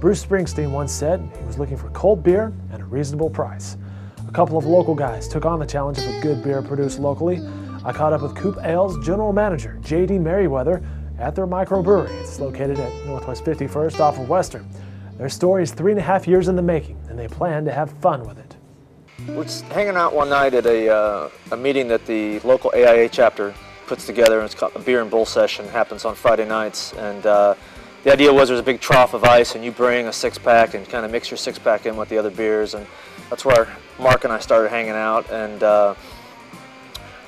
Bruce Springsteen once said he was looking for cold beer at a reasonable price. A couple of local guys took on the challenge of a good beer produced locally. I caught up with Coup Ale's general manager, J.D. Merryweather, at their microbrewery. It's located at Northwest 51st off of Western. Their story is 3.5 years in the making, and they plan to have fun with it. We're just hanging out one night at a meeting that the local AIA chapter puts together, and it's called a beer and bull session. It happens on Friday nights, and the idea was there's a big trough of ice, and you bring a six-pack and kind of mix your six-pack in with the other beers, and that's where Mark and I started hanging out, and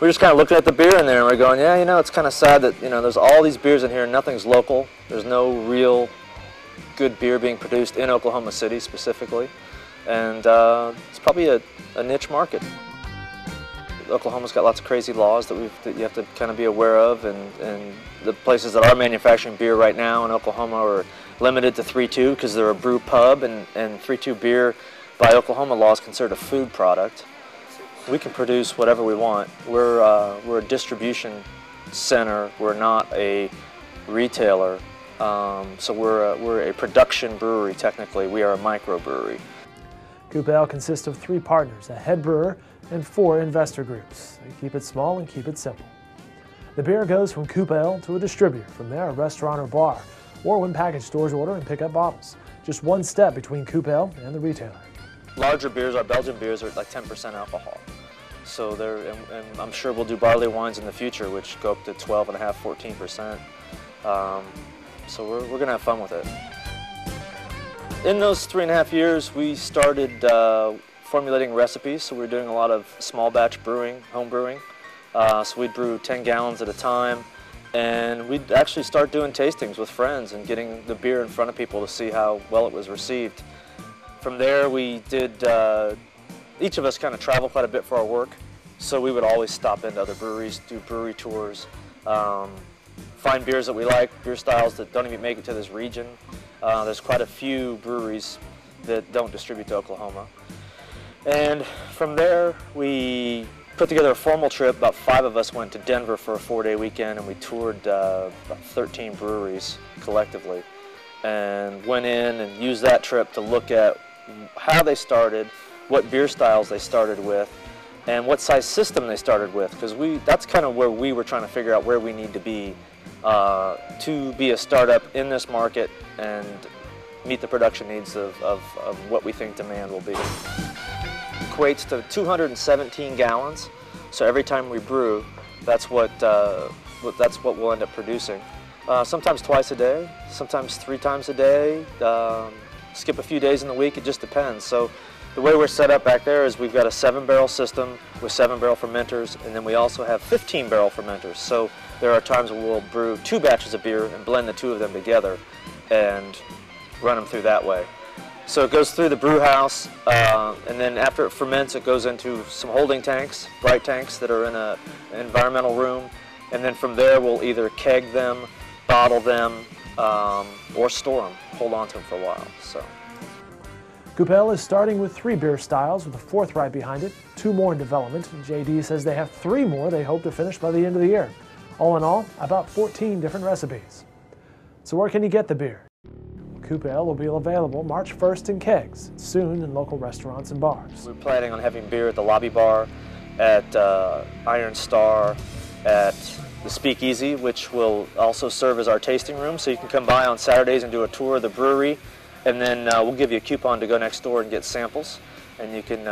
we're just kind of looking at the beer in there, and we're going, yeah, you know, it's kind of sad that, you know, there's all these beers in here, and nothing's local. There's no real good beer being produced in Oklahoma City specifically, and it's probably a niche market. Oklahoma's got lots of crazy laws that you have to kind of be aware of, and the places that are manufacturing beer right now in Oklahoma are limited to 3.2 because they're a brew pub, and 3.2 beer by Oklahoma law is considered a food product. We can produce whatever we want. We're a distribution center. We're not a retailer, so we're a production brewery technically. We are a microbrewery. Coup Ale consists of 3 partners, a head brewer, and 4 investor groups. They keep it small and keep it simple. The beer goes from Coup Ale to a distributor, from there a restaurant or bar, or when package stores order and pick up bottles. Just one step between Coup Ale and the retailer. Larger beers, our Belgian beers, are like 10% alcohol. So and I'm sure we'll do barley wines in the future, which go up to 12.5%, 14%. So we're going to have fun with it. In those 3.5 years, we started formulating recipes, so we were doing a lot of small batch brewing, home brewing. So we'd brew 10 gallons at a time, and we'd actually start doing tastings with friends and getting the beer in front of people to see how well it was received. From there, we did, each of us kind of travel quite a bit for our work, so we would always stop into other breweries, do brewery tours, find beers that we like, beer styles that don't even make it to this region. There's quite a few breweries that don't distribute to Oklahoma. And from there, we put together a formal trip. About 5 of us went to Denver for a 4-day weekend, and we toured about 13 breweries collectively, and went in and used that trip to look at how they started, what beer styles they started with, and what size system they started with, because that's kind of where we were trying to figure out where we need to be a startup in this market and meet the production needs of what we think demand will be. Equates to 217 gallons, so every time we brew, that's what we'll end up producing. Sometimes twice a day, sometimes 3 times a day, skip a few days in the week, it just depends. So the way we're set up back there is we've got a 7-barrel system with 7-barrel fermenters, and then we also have 15-barrel fermenters. So there are times when we'll brew 2 batches of beer and blend the 2 of them together and run them through that way. So it goes through the brew house, and then after it ferments, it goes into some holding tanks, bright tanks that are in an environmental room, and then from there we'll either keg them, bottle them, or store them, hold on to them for a while. So. Coup Ale is starting with 3 beer styles, with a 4th right behind it, 2 more in development. JD says they have 3 more they hope to finish by the end of the year. All in all, about 14 different recipes. So where can you get the beer? Coup Ale will be available March 1st in kegs, soon in local restaurants and bars. We're planning on having beer at the Lobby Bar, at Iron Star, at the Speakeasy, which will also serve as our tasting room, so you can come by on Saturdays and do a tour of the brewery, and then we'll give you a coupon to go next door and get samples, and you can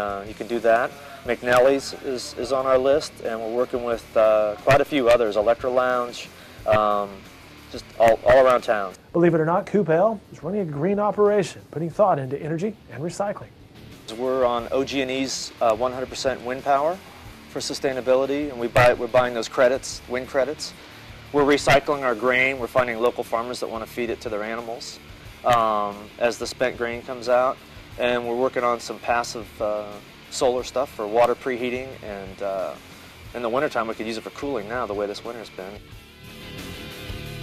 do that. McNally's is on our list, and we're working with quite a few others, Electra Lounge, just all around town. Believe it or not, Coup Ale is running a green operation, putting thought into energy and recycling. We're on OG&E's 100% wind power for sustainability, and we're buying those credits, wind credits. We're recycling our grain. We're finding local farmers that want to feed it to their animals as the spent grain comes out, and we're working on some passive solar stuff for water preheating, and in the wintertime we could use it for cooling now, the way this winter's been.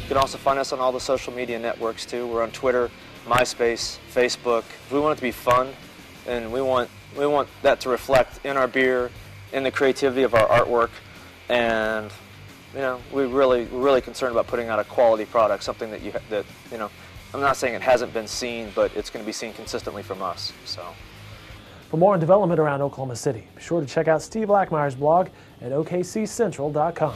You can also find us on all the social media networks too. We're on Twitter, MySpace, Facebook. We want it to be fun, and we want that to reflect in our beer, in the creativity of our artwork, and we're really concerned about putting out a quality product, something that I'm not saying it hasn't been seen, but it's going to be seen consistently from us. So. For more on development around Oklahoma City, be sure to check out Steve Lackmeyer's blog at okccentral.com.